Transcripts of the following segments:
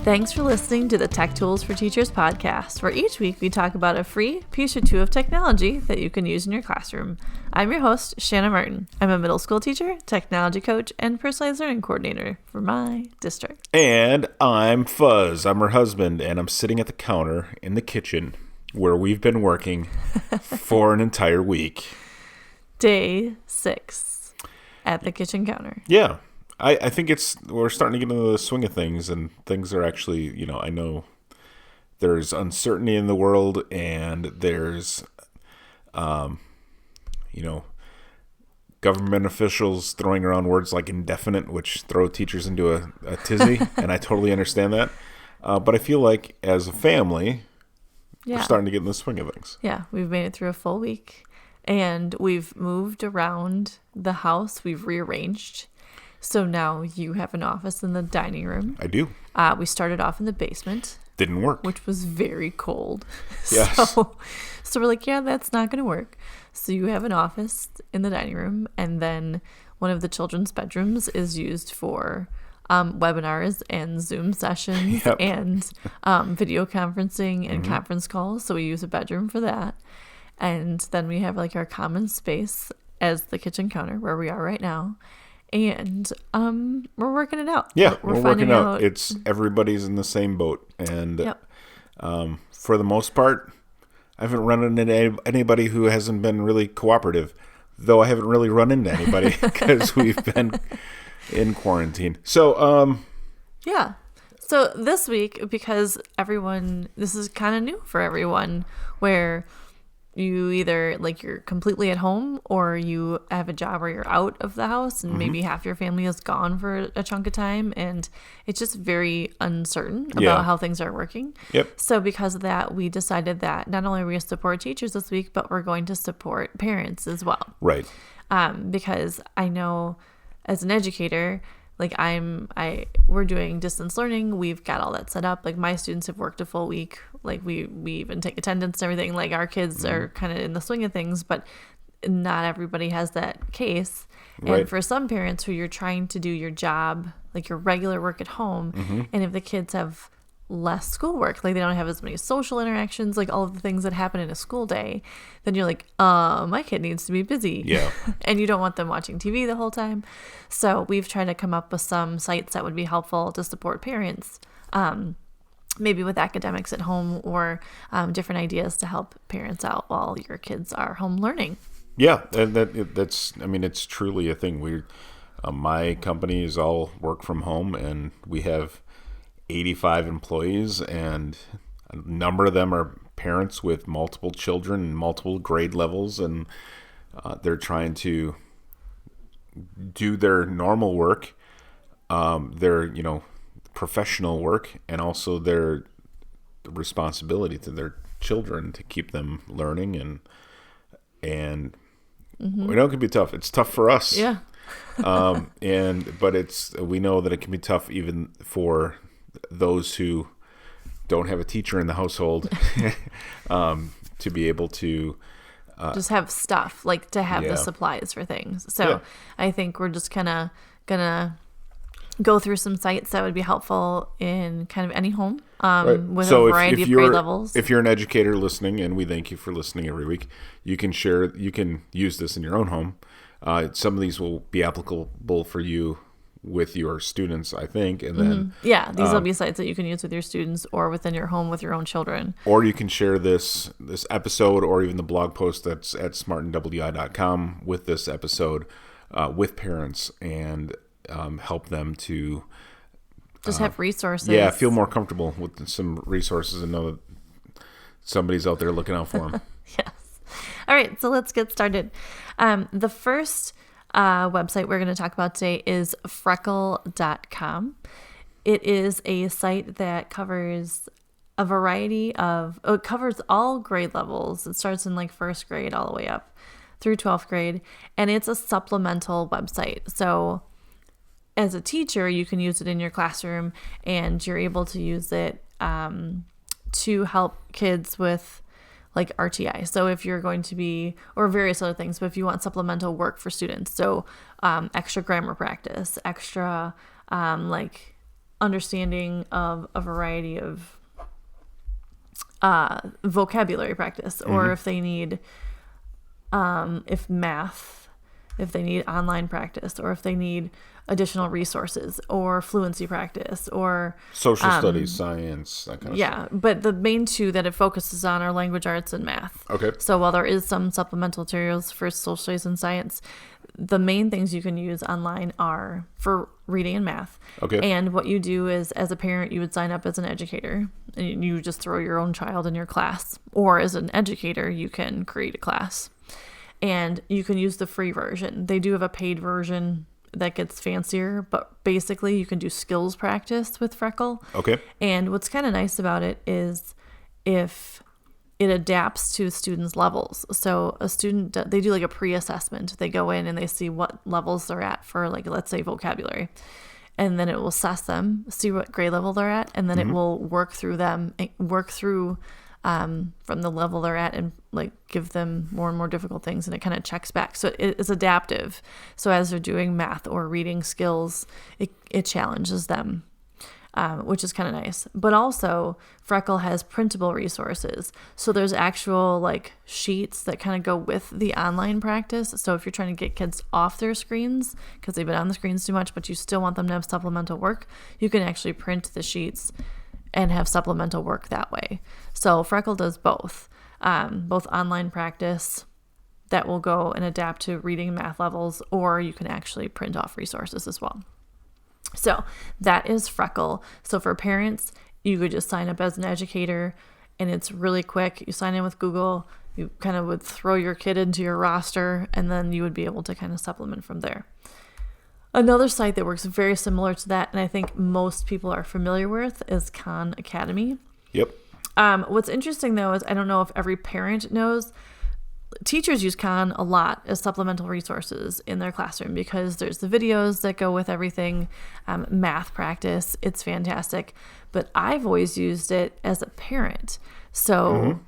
Thanks for listening to the Tech Tools for Teachers podcast, where each week we talk about a free piece or two of technology that you can use in your classroom. I'm your host, Shanna Martin. I'm a middle school teacher, technology coach, and personalized learning coordinator for my district. And I'm Fuzz. I'm her husband, and I'm sitting at the counter in the kitchen where we've been working for an entire week. Day 6 at the kitchen counter. Yeah. I think we're starting to get into the swing of things, and things are actually, I know there's uncertainty in the world, and there's, government officials throwing around words like indefinite, which throw teachers into a tizzy, and I totally understand that. But I feel like as a family, we're starting to get in the swing of things. Yeah, we've made it through a full week, and we've moved around the house. We've rearranged. So now you have an office in the dining room. I do. We started off in the basement. Didn't work. Which was very cold. Yes. So we're like, yeah, that's not going to work. So you have an office in the dining room, and then one of the children's bedrooms is used for webinars and Zoom sessions and video conferencing and conference calls. So we use a bedroom for that. And then we have like our common space as the kitchen counter where we are right now. And we're working it out. Yeah, we're working out. It's everybody's in the same boat. And for the most part, I haven't run into anybody who hasn't been really cooperative, though I haven't really run into anybody because we've been in quarantine. So, So this week, because this is kind of new for everyone, where you either you're completely at home or you have a job where you're out of the house and maybe half your family is gone for a chunk of time, and it's just very uncertain about how things are working. Yep. So because of that, we decided that not only are we going to support teachers this week, but we're going to support parents as well. Right. Because I know as an educator, we're doing distance learning. We've got all that set up. Like my students have worked a full week. Like we even take attendance and everything. Like our kids are kind of in the swing of things, but not everybody has that case. Right. And for some parents who you're trying to do your job, like your regular work at home, and if the kids have less schoolwork, like they don't have as many social interactions, like all of the things that happen in a school day, then you're like, my kid needs to be busy. Yeah. And you don't want them watching TV the whole time. So we've tried to come up with some sites that would be helpful to support parents, maybe with academics at home or different ideas to help parents out while your kids are home learning. Yeah, and it's truly a thing. My company is all work from home, and we have 85 employees, and a number of them are parents with multiple children and multiple grade levels, and they're trying to do their normal work, their professional work, and also their responsibility to their children to keep them learning, and it can be tough. It's tough for us. Yeah. But we know that it can be tough even for those who don't have a teacher in the household to be able to just have stuff, like to have the supplies for things. So I think we're just kind of gonna go through some sites that would be helpful in kind of any home with a variety of grade levels. If you're an educator listening, and we thank you for listening every week, you can use this in your own home. Some of these will be applicable for you with your students, I think, and then these will be sites that you can use with your students or within your home with your own children. Or you can share this episode or even the blog post that's at smartandwi.com with this episode with parents and help them to just have resources. Yeah, feel more comfortable with some resources and know that somebody's out there looking out for them. Yes. All right, so let's get started. The first website we're going to talk about today is freckle.com. It is a site that covers a variety of, it covers all grade levels. It starts in first grade all the way up through 12th grade, and it's a supplemental website. So as a teacher, you can use it in your classroom, and you're able to use it to help kids with RTI. So if you're going to be, or various other things, but if you want supplemental work for students, so extra grammar practice, extra understanding of a variety of vocabulary practice, or if they need if they need online practice, or if they need additional resources or fluency practice or social studies, science, that kind of stuff. But the main two that it focuses on are language arts and math. Okay. So while there is some supplemental materials for social studies and science, the main things you can use online are for reading and math. Okay. And what you do is, as a parent, you would sign up as an educator, and you just throw your own child in your class. Or as an educator, you can create a class. And you can use the free version. They do have a paid version that gets fancier, but basically you can do skills practice with Freckle. Okay. And what's kind of nice about it is if it adapts to students' levels. So a student, they do like a pre-assessment. They go in and they see what levels they're at for, like, let's say vocabulary. And then it will assess them, see what grade level they're at, and then it will work through from the level they're at and like give them more and more difficult things, and it kind of checks back. So it is adaptive. So as they're doing math or reading skills, it challenges them, which is kind of nice. But also Freckle has printable resources. So there's actual like sheets that kind of go with the online practice. So if you're trying to get kids off their screens because they've been on the screens too much, but you still want them to have supplemental work, you can actually print the sheets and have supplemental work that way. So Freckle does both online practice that will go and adapt to reading and math levels, or you can actually print off resources as well. So that is Freckle. So for parents, you could just sign up as an educator, and it's really quick. You sign in with Google, you kind of would throw your kid into your roster, and then you would be able to kind of supplement from there. Another site that works very similar to that, and I think most people are familiar with, is Khan Academy. Yep. What's interesting, though, is I don't know if every parent knows, teachers use Khan a lot as supplemental resources in their classroom because there's the videos that go with everything, math practice. It's fantastic. But I've always used it as a parent. So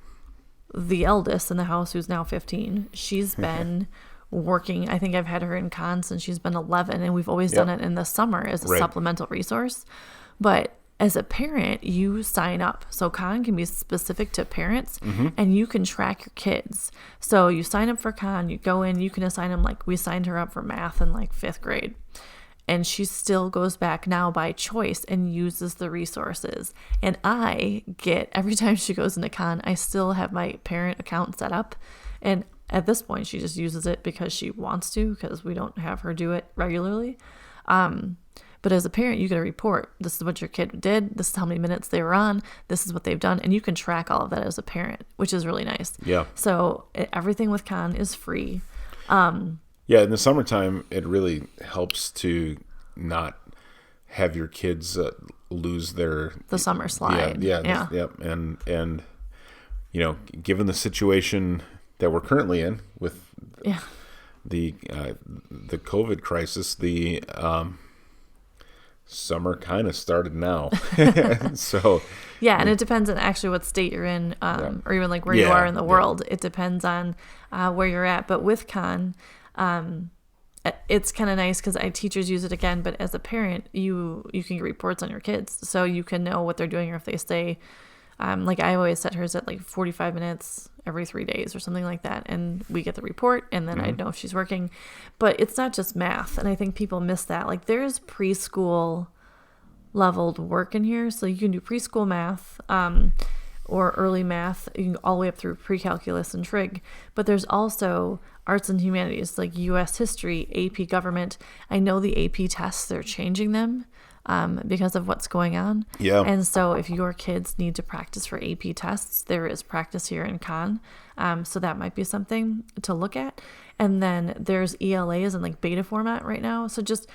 the eldest in the house, who's now 15, she's been working. I think I've had her in Khan since she's been 11, and we've always done it in the summer as a supplemental resource. But as a parent, you sign up. So Khan can be specific to parents, and you can track your kids. So you sign up for Khan, you go in, you can assign them, like we signed her up for math in like 5th grade. And she still goes back now by choice and uses the resources. And I get, every time she goes into Khan, I still have my parent account set up. And at this point, she just uses it because she wants to, because we don't have her do it regularly. But as a parent, you get a report. This is what your kid did. This is how many minutes they were on. This is what they've done. And you can track all of that as a parent, which is really nice. Yeah. So everything with Khan is free. Yeah, in the summertime, it really helps to not have your kids lose the summer slide. Yeah. And you know, given the situation that we're currently in with the COVID crisis, the summer kind of started now. So and it depends on actually what state you're in, or even like where you are in the world. It depends on where you're at. But with Khan, it's kind of nice because teachers use it again, but as a parent, you can get reports on your kids, so you can know what they're doing, or if they stay, like I always set hers at like 45 minutes every 3 days or something like that, and we get the report, and then I know if she's working. But it's not just math, and I think people miss that. Like there's preschool leveled work in here, so you can do preschool math, or early math, you can all the way up through pre-calculus and trig. But there's also arts and humanities, like U.S. history, AP government. I know the AP tests, they're changing them because of what's going on. Yeah. And so if your kids need to practice for AP tests, there is practice here in Khan. So that might be something to look at. And then there's ELAs in like beta format right now. So just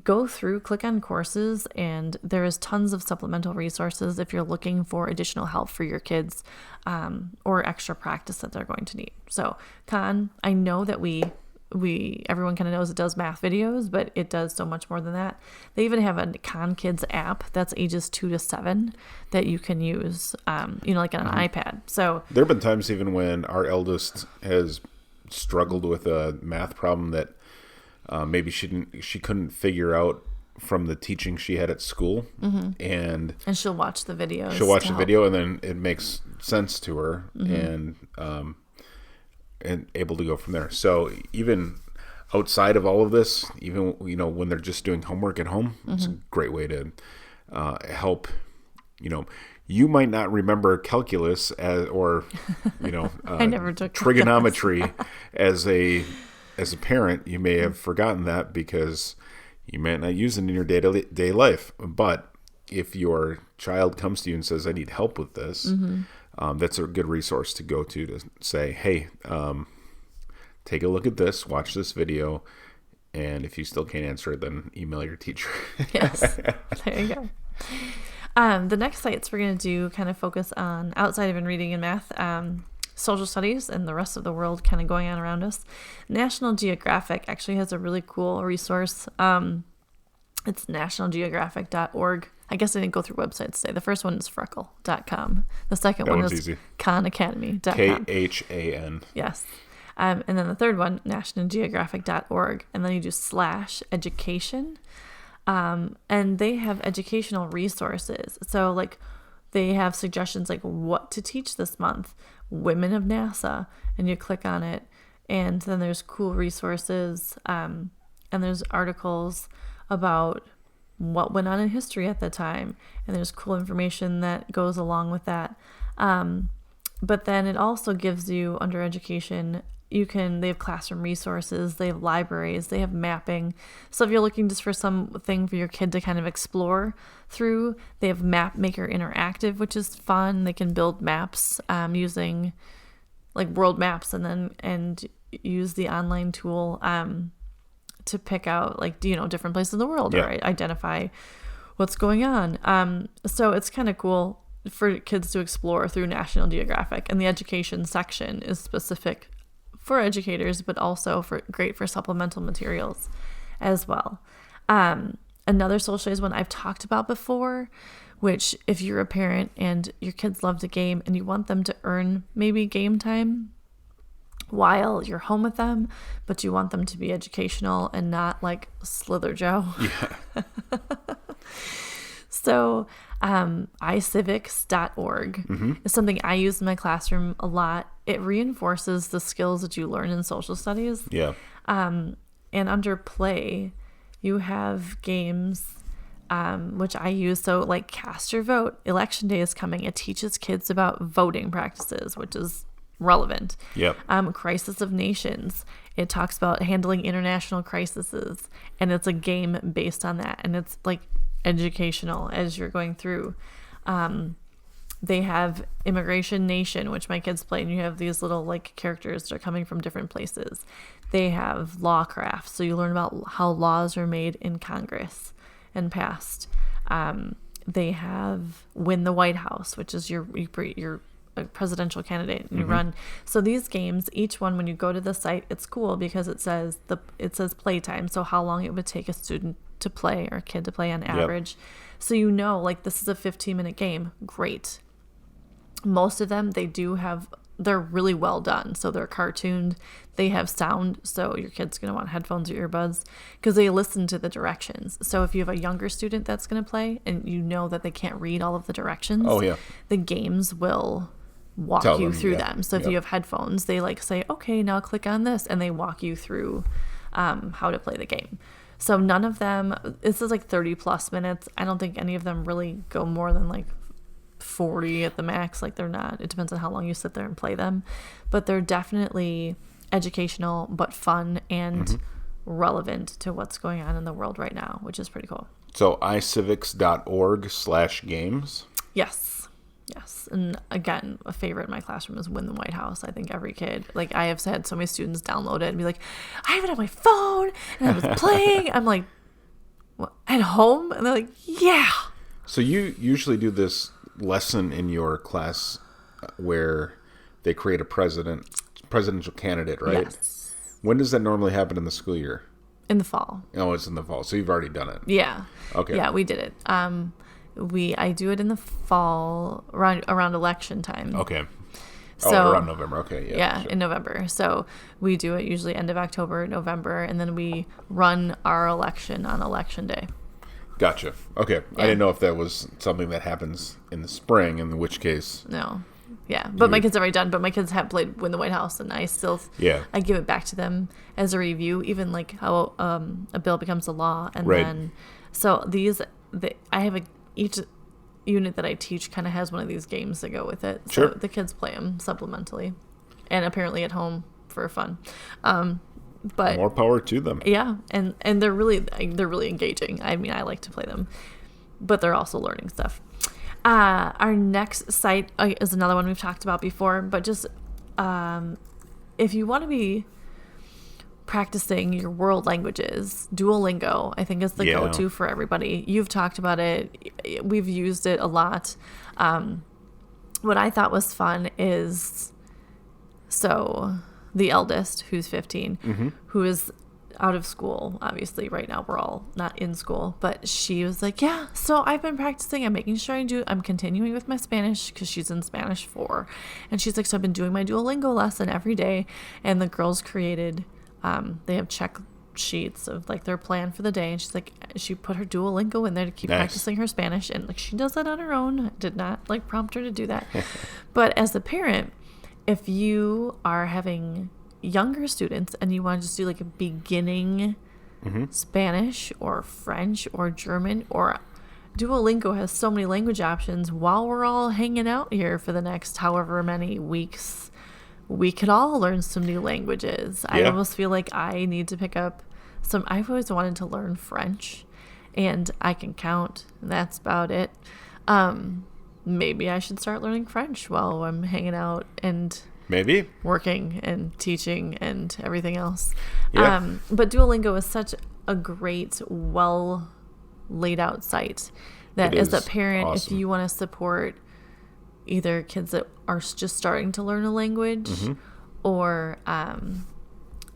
go through, click on courses, and there is tons of supplemental resources if you're looking for additional help for your kids, or extra practice that they're going to need. So Khan, I know that everyone kind of knows it does math videos, but it does so much more than that. They even have a Khan Kids app that's ages 2 to 7 that you can use, like on an iPad. So there have been times even when our eldest has struggled with a math problem that maybe she couldn't figure out from the teaching she had at school, and she'll watch the videos. She'll watch the video, and then it makes sense to her, and able to go from there. So even outside of all of this, even when they're just doing homework at home, it's a great way to help. You might not remember calculus or I never took trigonometry as a parent. You may have forgotten that because you might not use it in your day-to-day life. But if your child comes to you and says, I need help with this, that's a good resource to go to say, hey, take a look at this, watch this video, and if you still can't answer it, then email your teacher. Yes, there you go. The next sites we're going to do kind of focus on, outside of in reading and math, social studies and the rest of the world kind of going on around us. National Geographic actually has a really cool resource. It's nationalgeographic.org. I guess I didn't go through websites today. The first one is freckle.com. The second one is easy. khanacademy.com. KHAN. Yes. And then the third one, nationalgeographic.org. And then you do /education. And they have educational resources. So like they have suggestions like what to teach this month, Women of NASA, and you click on it. And then there's cool resources. And there's articles about what went on in history at the time. And there's cool information that goes along with that. But then it also gives you, under education, they have classroom resources, they have libraries, they have mapping. So if you're looking just for something for your kid to kind of explore through, they have Map Maker Interactive, which is fun. They can build maps using like world maps and use the online tool to pick out like, different places in the world or identify what's going on. So it's kind of cool for kids to explore through National Geographic, and the education section is specific for educators, but also great for supplemental materials as well. Another social studies one I've talked about before, which if you're a parent and your kids love to game and you want them to earn maybe game time while you're home with them, but you want them to be educational and not like Slither Joe. Yeah. So iCivics.org is something I use in my classroom a lot. It reinforces the skills that you learn in social studies. Yeah. And under play, you have games, which I use. So like Cast Your Vote, Election Day is coming. It teaches kids about voting practices, which is relevant. Yep. Crisis of Nations. It talks about handling international crises, and it's a game based on that. And it's like educational as you're going through. They have Immigration Nation, which my kids play, and you have these little like characters that are coming from different places. They have Lawcraft, so you learn about how laws are made in Congress and passed. They have Win the White House, which is your a presidential candidate and you run. So these games, each one, when you go to the site, it's cool because it says playtime, so how long it would take a student to play or a kid to play on average. So like this is a 15-minute game. Great. Most of them, they're really well done. So they're cartooned. They have sound. So your kid's going to want headphones or earbuds because they listen to the directions. So if you have a younger student that's going to play and you know that they can't read all of the directions, the games will walk you through them. So if you have headphones, they like say, okay, now click on this. And they walk you through how to play the game. So none of them, this is like 30 plus minutes. I don't think any of them really go more than like 40 at the max. Like they're not, it depends on how long you sit there and play them, but they're definitely educational, but fun and relevant to what's going on in the world right now, which is pretty cool. So iCivics.org/games. Yes. And again, a favorite in my classroom is Win the White House. I think every kid, like I have had so many students download it and be like, I have it on my phone and I was playing. I'm like, what, at home? And they're like, yeah. So you usually do this lesson in your class where they create a presidential candidate, right? Yes. When does that normally happen in the school year? In the fall. Oh, it's in the fall. So you've already done it. Yeah. Okay. Yeah, we did it. I do it in the fall around election time. Okay. So, around November. Okay. Yeah, sure. In November. So we do it usually end of October, November, and then we run our election on election day. Gotcha. Okay. Yeah. I didn't know if that was something that happens in the spring, in which case. No. Yeah, but my kids are already done. But my kids have played Win the White House, and I still, I give it back to them as a review, even like how a bill becomes a law, and then so I have each unit that I teach kind of has one of these games that go with it. So Sure. the kids play them supplementally, and apparently at home for fun. But More power to them. yeah, and they're really engaging. I mean, I like to play them, but they're also learning stuff. Our next site is another one we've talked about before, but just if you want to be practicing your world languages, Duolingo, I think is the go-to for everybody. You've talked about it. We've used it a lot. What I thought was fun is, so the eldest, who's 15, who is out of school, obviously right now we're all not in school, but she was like, yeah, so I've been practicing, I'm making sure I'm continuing with my Spanish, because she's in Spanish 4, and she's like, so I've been doing my Duolingo lesson every day. And the girls created they have check sheets of like their plan for the day, and she's like, she put her Duolingo in there to keep practicing her Spanish, and like she does that on her own. Did not like prompt her to do that. But as a parent, if you are having younger students and you want to just do like a beginning Spanish or French or German, or Duolingo has so many language options. While we're all hanging out here for the next however many weeks, we could all learn some new languages. I almost feel like I need to pick up some. I've always wanted to learn French, and I can count, and that's about it. Maybe I should start learning French while I'm hanging out and maybe working and teaching and everything else. Yeah. But Duolingo is such a great, well laid out site that as a parent, if you want to support either kids that are just starting to learn a language or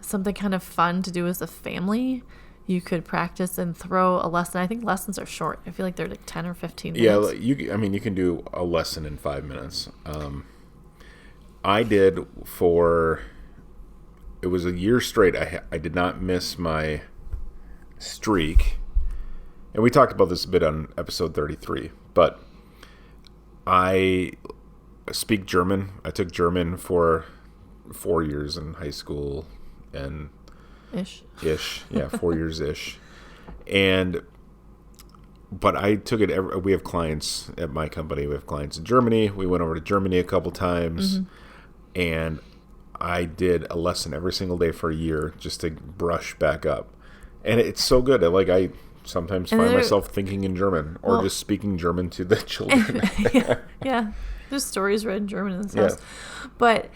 something kind of fun to do as a family, you could practice and throw a lesson. I think lessons are short. I feel like they're like 10 or 15 minutes. Yeah, you can do a lesson in 5 minutes. I did it was a year straight. I did not miss my streak. And we talked about this a bit on episode 33. But I speak German. I took German for 4 years in high school and ish. Yeah, 4 years ish. But I took it. We have clients at my company. We have clients in Germany. We went over to Germany a couple times, and I did a lesson every single day for a year just to brush back up. And it's so good. I sometimes find myself thinking in German or just speaking German to the children. yeah. There's stories read in German in this house. But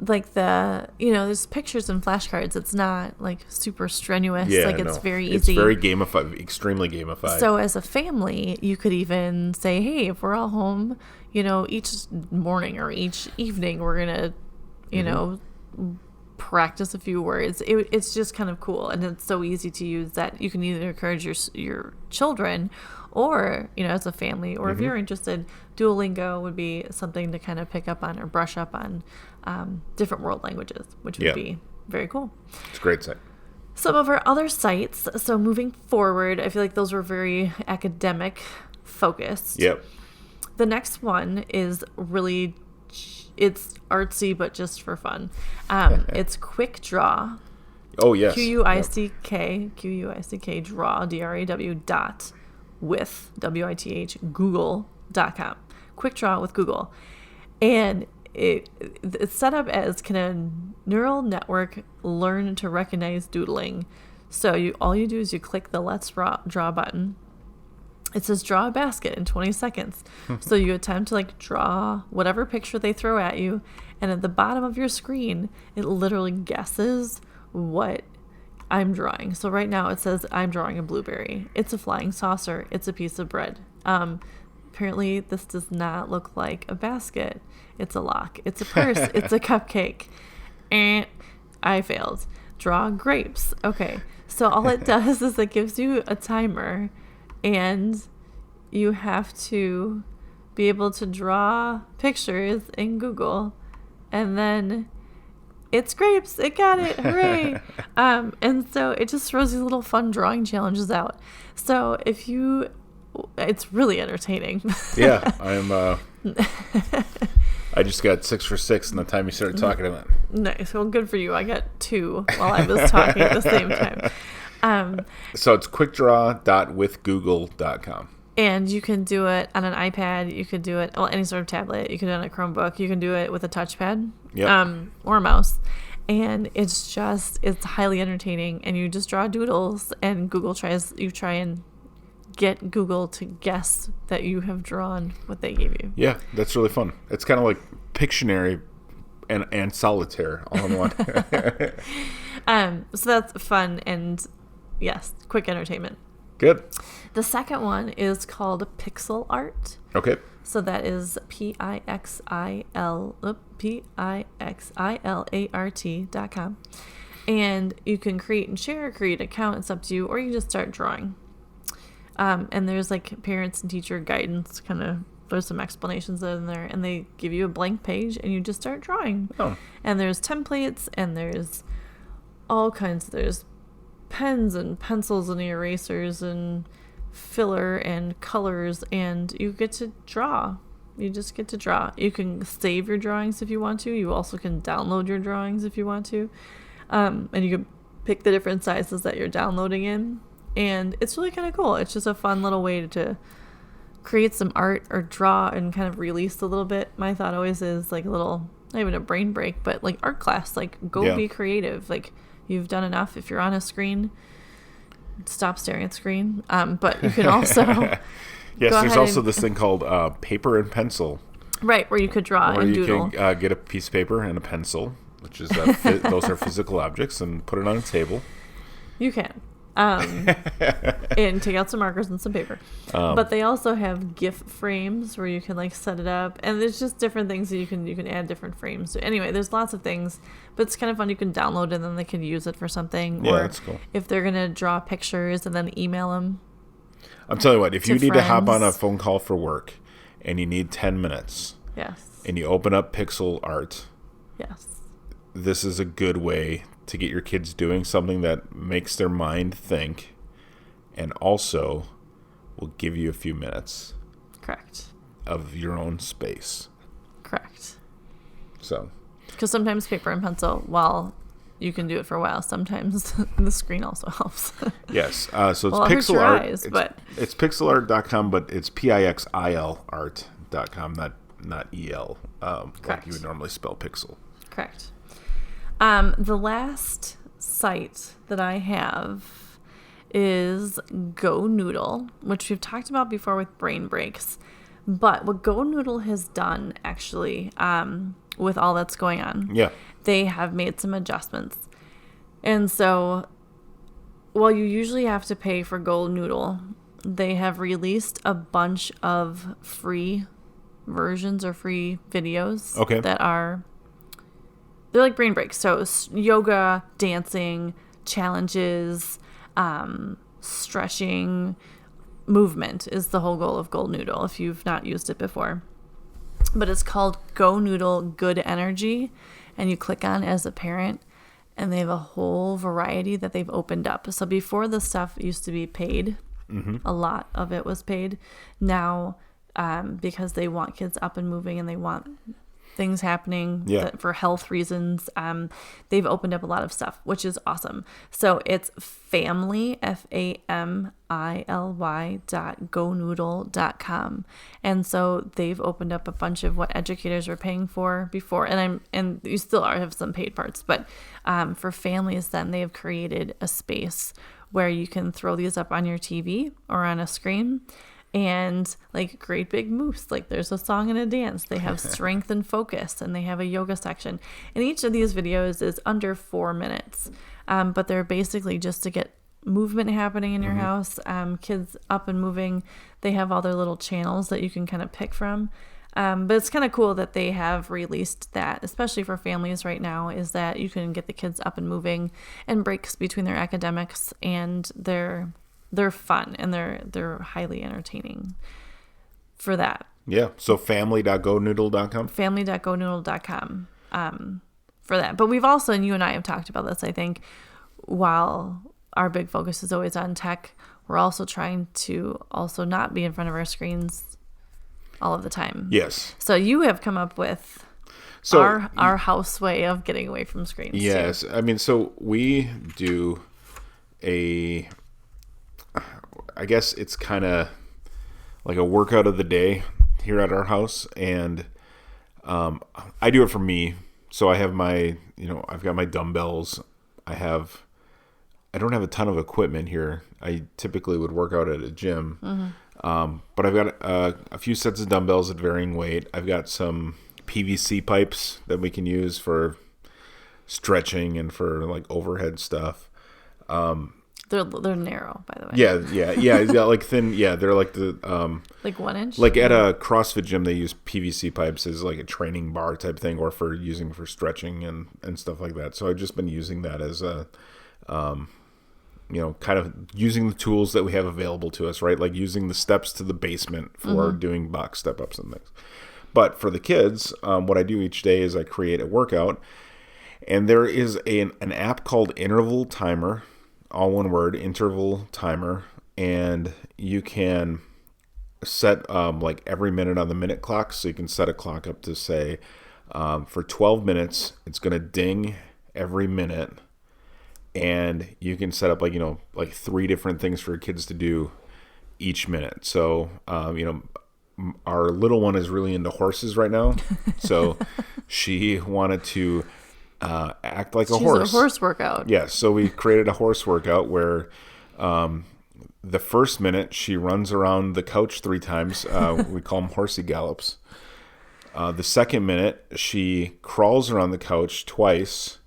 like there's pictures and flashcards. It's not like super strenuous. It's very easy. It's very gamified, extremely gamified. So as a family, you could even say, hey, if we're all home, each morning or each evening, we're going to, practice a few words. It's just kind of cool. And it's so easy to use that you can either encourage your children or, as a family, or if you're interested, Duolingo would be something to kind of pick up on or brush up on different world languages, which would be very cool. It's a great site. Some of our other sites, so moving forward, I feel like those were very academic focused. Yep. The next one is really, it's artsy, but just for fun. It's Quick Draw. Oh, yes. Quick draw, DRAW with WITH Google.com. Quick Draw with Google. And it's set up as, can a neural network learn to recognize doodling? So all you do is you click the Let's Draw button. It says draw a basket in 20 seconds. So you attempt to draw whatever picture they throw at you. And at the bottom of your screen, it literally guesses what I'm drawing. So right now it says I'm drawing a blueberry. It's a flying saucer. It's a piece of bread. Apparently this does not look like a basket. It's a lock. It's a purse. It's a cupcake. And I failed. Draw grapes. Okay. So all it does is it gives you a timer, and you have to be able to draw pictures in Google. And then it's grapes. It got it. Hooray. And so it just throws these little fun drawing challenges out. So it's really entertaining. Yeah, I just got 6 for 6 in the time you started talking about it. Nice. Well, good for you. I got 2 while I was talking at the same time. So it's quickdraw.withgoogle.com. And you can do it on an iPad. You could do it, any sort of tablet. You can do it on a Chromebook. You can do it with a touchpad, or a mouse. And it's highly entertaining. And you just draw doodles, and you try and get Google to guess that you have drawn what they gave you. Yeah, that's really fun. It's kind of like Pictionary and Solitaire all in one. So that's fun and, yes, quick entertainment. Good. The second one is called Pixel Art. Okay. So that is pixilart.com. And you can create and share, create an account. It's up to you. Or you can just start drawing. And there's like parents and teacher guidance, there's some explanations in there, and they give you a blank page and you just start drawing. Oh. And there's templates, and there's all kinds. There's pens and pencils and erasers and filler and colors, and you get to draw. You just get to draw. You can save your drawings if you want to. You also can download your drawings if you want to. And you can pick the different sizes that you're downloading in. And it's really kind of cool. It's just a fun little way to create some art or draw and kind of release a little bit. My thought always is like a little, not even a brain break, but like art class, like go be creative. Like you've done enough. If you're on a screen, stop staring at screen. But you can also yes, there's also this thing called paper and pencil. Right, where you could draw and doodle. You can get a piece of paper and a pencil, which is those are physical objects, and put it on a table. You can. And take out some markers and some paper. But they also have GIF frames where you can like set it up, and there's just different things that you can add different frames to. Anyway, there's lots of things, but it's kind of fun. You can download it and then they can use it for something. Yeah, or that's cool. If they're gonna draw pictures and then email them. I'm telling you what, if you need friends. to hop on a phone call for work and you need 10 minutes, yes, and you open up Pixel Art, yes, this is a good way to get your kids doing something that makes their mind think, and also will give you a few minutes. Correct. Of your own space. Correct. So. Because sometimes paper and pencil, while you can do it for a while, sometimes the screen also helps. Yes. So it's Pixel your Art. eyes, it's pixelart.com, but it's PIXIL art.com, not EL, like you would normally spell pixel. Correct. The last site that I have is Go Noodle, which we've talked about before with brain breaks. But what Go Noodle has done, actually, with all that's going on, they have made some adjustments. And so, while you usually have to pay for Go Noodle, they have released a bunch of free versions or free videos that are... They're like brain breaks. So yoga, dancing, challenges, stretching, movement is the whole goal of Go Noodle if you've not used it before. But it's called Go Noodle Good Energy. And you click on as a parent, and they have a whole variety that they've opened up. So before the stuff used to be paid, a lot of it was paid. Now, because they want kids up and moving and they want things happening for health reasons, they've opened up a lot of stuff, which is awesome. So it's family, family.gonoodle.com. And so they've opened up a bunch of what educators were paying for before, and you still have some paid parts, but for families, then they have created a space where you can throw these up on your TV or on a screen. And like great big moves, like there's a song and a dance. They have strength and focus, and they have a yoga section. And each of these videos is under 4 minutes, but they're basically just to get movement happening in your house, kids up and moving. They have all their little channels that you can kind of pick from. But it's kind of cool that they have released that, especially for families right now, is that you can get the kids up and moving, and breaks between their academics and they're fun, and they're highly entertaining for that. Yeah. So family.gonoodle.com? Family.gonoodle.com. for that. But we've also, and you and I have talked about this, I think, while our big focus is always on tech, we're also trying to also not be in front of our screens all of the time. Yes. So you have come up with our house way of getting away from screens. Yes. Too. I mean, so we do I guess it's kind of like a workout of the day here at our house. And I do it for me. So I have I've got my dumbbells. I don't have a ton of equipment here. I typically would work out at a gym. But I've got a few sets of dumbbells at varying weight. I've got some PVC pipes that we can use for stretching and for like overhead stuff. They're narrow, by the way. Yeah, like thin. Yeah, they're like the like 1 inch. Like at a CrossFit gym, they use PVC pipes as like a training bar type thing, or for using for stretching and stuff like that. So I've just been using that as a, kind of using the tools that we have available to us, right? Like using the steps to the basement for doing box step ups and things. But for the kids, what I do each day is I create a workout, and there is an app called Interval Timer. All one word, Interval Timer, and you can set like every minute on the minute clock. So you can set a clock up to say for 12 minutes, it's going to ding every minute, and you can set up like 3 different things for kids to do each minute. So our little one is really into horses right now, so she wanted to act like a horse. She's a horse workout. Yes, so we created a horse workout where the first minute she runs around the couch 3 times. We call them horsey gallops. The second minute she crawls around the couch twice.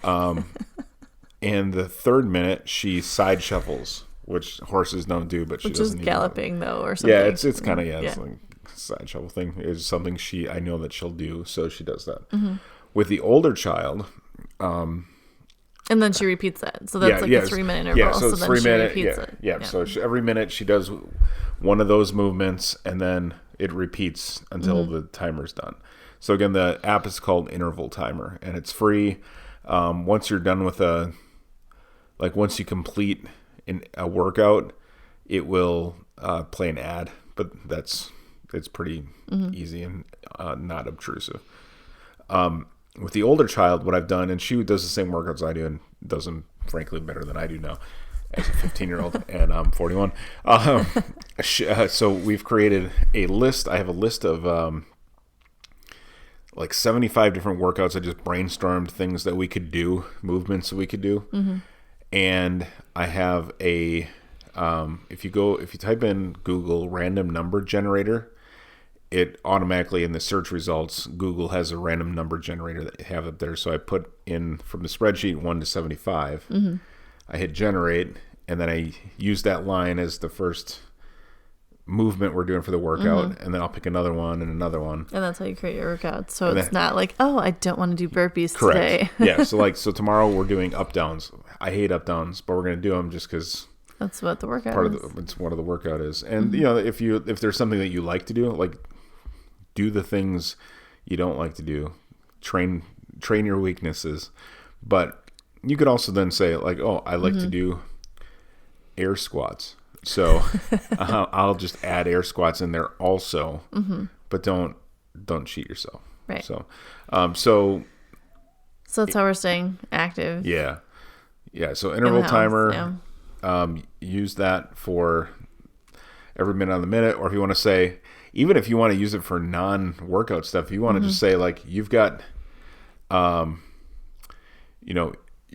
And the third minute she side shuffles, which horses don't do, but she doesn't. Which is galloping though, or something. Yeah, it's kind of it's like a side shuffle thing. It's something I know that she'll do, so she does that. With the older child, and then she repeats that. So that's a 3-minute interval. Yeah, so it's then 3 minutes. She repeats it. Yeah. So every minute she does one of those movements, and then it repeats until the timer's done. So again, the app is called Interval Timer, and it's free. Once you're done with once you complete a workout, it will play an ad, but it's pretty easy and not obtrusive. With the older child, what I've done, and she does the same workouts I do and does them, frankly, better than I do now as a 15-year-old, and I'm 41. So we've created a list. I have a list of like 75 different workouts. I just brainstormed things that we could do, movements that we could do. And I have if you type in Google random number generator, it automatically in the search results, Google has a random number generator that you have up there. So I put in from the spreadsheet 1 to 75. I hit generate, and then I use that line as the first movement we're doing for the workout, and then I'll pick another one and another one. And that's how you create your workout. So it's not like, oh, I don't want to do burpees today. Yeah. So tomorrow we're doing up downs. I hate up downs, but we're going to do them just because that's what the workout it's what the workout is. And if there's something that you like to do, like do the things you don't like to do, train your weaknesses. But you could also then say like, oh, I like to do air squats. So I'll just add air squats in there also, but don't cheat yourself. Right. So that's how we're staying active. Yeah. So interval timer, use that for every minute on the minute, or if you want to say, even if you want to use it for non-workout stuff, if you want to just say like you've got,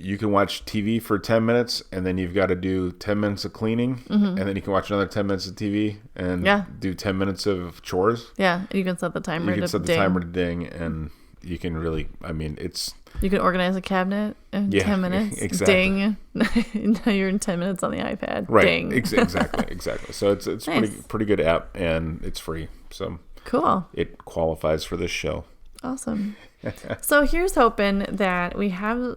you can watch TV for 10 minutes and then you've got to do 10 minutes of cleaning, and then you can watch another 10 minutes of TV and do 10 minutes of chores. Yeah, you can set the timer the timer to ding, and you can really, you can organize a cabinet in 10 minutes. Exactly. Ding. Now you're in 10 minutes on the iPad. Right. Ding. Exactly. So it's nice. pretty good app, and it's free. So cool. It qualifies for this show. Awesome. So here's hoping that we have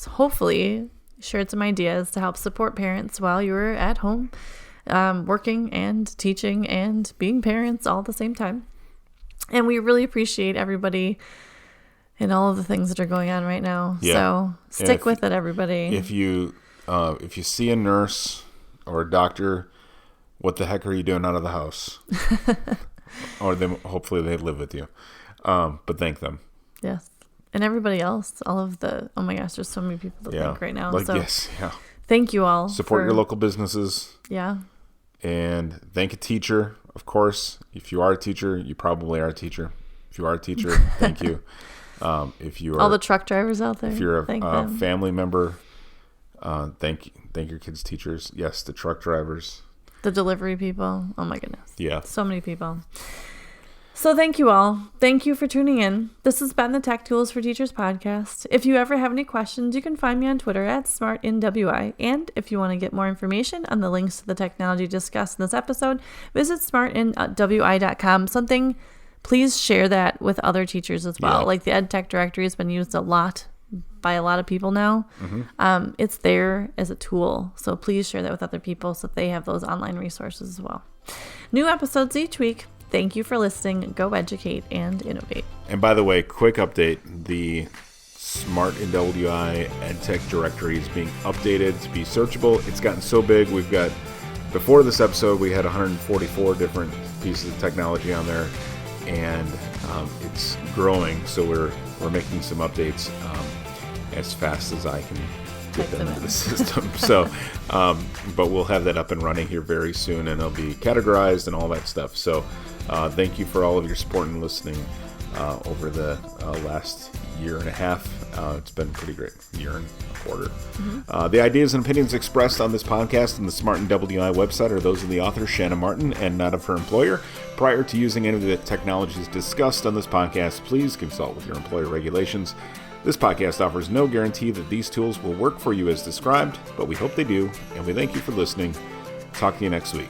hopefully shared some ideas to help support parents while you're at home, working and teaching and being parents all at the same time. And we really appreciate everybody and all of the things that are going on right now. Yeah. So stick with it, everybody. If you see a nurse or a doctor, what the heck are you doing out of the house? Or hopefully they live with you. But thank them. Yes. And everybody else, all of the, oh my gosh, there's so many people to thank right now. Yes. Yeah. Thank you all. Support your local businesses. Yeah. And thank a teacher, of course. If you are a teacher, you probably are a teacher. If you are a teacher, thank you. If you are all the truck drivers out there, if you're a family member, thank your kids' teachers. Yes, the truck drivers, the delivery people. Oh my goodness. Yeah. So many people. So thank you all. Thank you for tuning in. This has been the Tech Tools for Teachers podcast. If you ever have any questions, you can find me on Twitter at SmartInWI. And if you want to get more information on the links to the technology discussed in this episode, visit smartinwi.com. Please share that with other teachers as well. Yeah. Like the EdTech Directory has been used a lot by a lot of people now. Mm-hmm. It's there as a tool. So please share that with other people so that they have those online resources as well. New episodes each week. Thank you for listening. Go educate and innovate. And by the way, quick update. The Smart NWI EdTech Directory is being updated to be searchable. It's gotten so big. We've got, before this episode, we had 144 different pieces of technology on there. And it's growing. So we're making some updates as fast as I can get them into the system. So, but we'll have that up and running here very soon, and it'll be categorized and all that stuff. So thank you for all of your support and listening over the last year and a half. It's been pretty great, year and a quarter. Mm-hmm. The ideas and opinions expressed on this podcast and the Smart NWI website are those of the author, Shanna Martin, and not of her employer. Prior to using any of the technologies discussed on this podcast, please consult with your employer regulations. This podcast offers no guarantee that these tools will work for you as described, but we hope they do, and we thank you for listening. Talk to you next week.